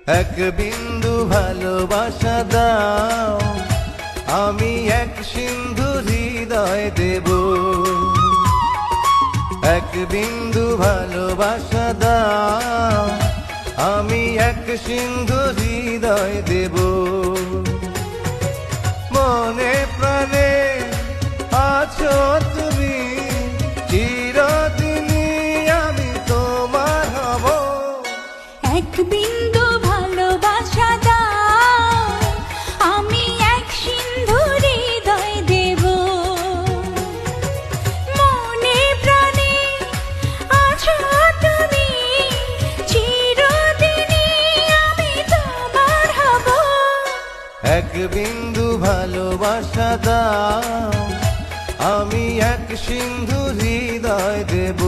এক বিন্দু ভালোবাসা দাও, আমি এক সিন্ধু হৃদয় দেব। এক বিন্দু ভালোবাসা দাও, আমি এক সিন্ধু হৃদয় দেব। মনে প্রাণে আছো তুমি, চিরদিনই আমি তোমার হব। এক বিন্দু ভালোবাসা দাও, আমি এক সিন্ধু হৃদয় দেব। মনে প্রাণে আছো তুমি, চিরদিনই আমি তোমার হব। এক বিন্দু ভালোবাসা দাও, আমি এক সিন্ধু হৃদয় দেব।